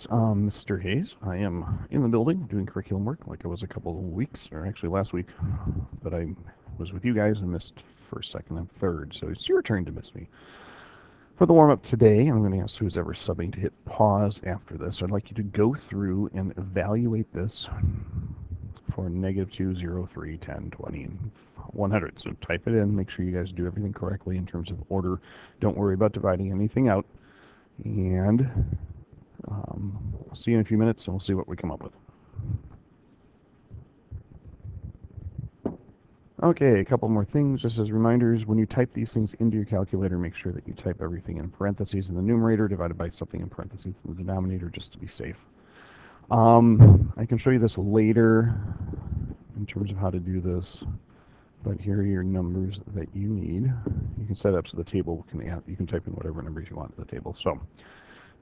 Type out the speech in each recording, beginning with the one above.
Mr. Hayes. I am in the building doing curriculum work like I was a couple of weeks, or actually last week, but I was with you guys and missed first, second, and third, so it's your turn to miss me. For the warm-up today, I'm going to ask who's ever subbing to hit pause after this. I'd like you to go through and evaluate this for -2, 0, 3, 10, 20, and 100. So type it in, make sure you guys do everything correctly in terms of order. Don't worry about dividing anything out. And I'll see you in a few minutes and we'll see what we come up with. Okay, a couple more things just as reminders. When you type these things into your calculator, make sure that you type everything in parentheses in the numerator divided by something in parentheses in the denominator just to be safe. I can show you this later in terms of how to do this, but here are your numbers that you need. You can set up so the table can add, you can type in whatever numbers you want to the table. So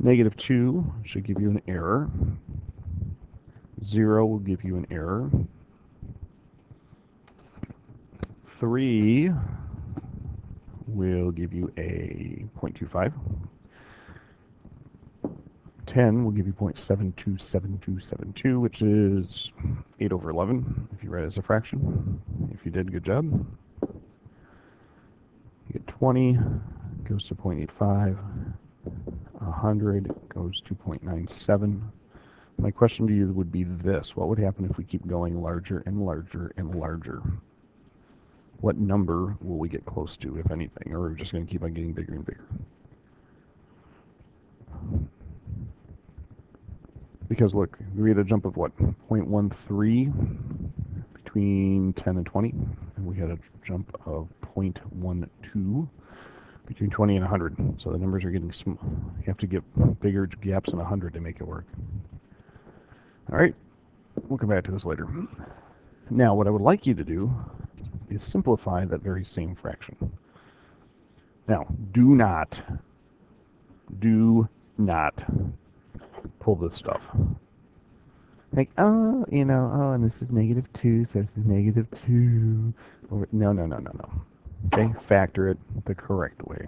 -2 should give you an error. 0 will give you an error. 3 will give you a 0.25. 10 will give you 0.727272, which is 8/11 if you write it as a fraction. If you did, good job. You get 20, goes to 0.85. 100 goes to 0.97. My question to you would be this: what would happen if we keep going larger and larger and larger? What number will we get close to, if anything, or are we just going to keep on getting bigger and bigger? Because look, we had a jump of what, 0.13 between 10 and 20, and we had a jump of 0.12 between 20 and 100. So the numbers are getting small. You have to get bigger gaps in 100 to make it work. All right, we'll come back to this later. Now, what I would like you to do is simplify that very same fraction. Now, do not pull this stuff. Like, oh, and this is -2, so this is -2. No. Okay, factor it the correct way.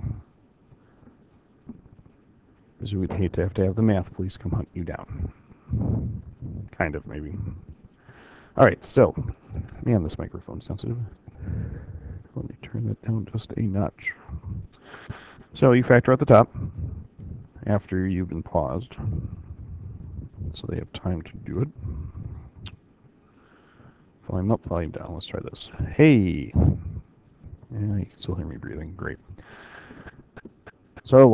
Because we'd hate to have the math police come hunt you down. Kind of, maybe. All right, so, man, this microphone's sensitive. Let me turn that down just a notch. So you factor at the top after you've been paused, so they have time to do it. Volume up, volume down. Let's try this. Hey! Yeah, you can still hear me breathing. Great. So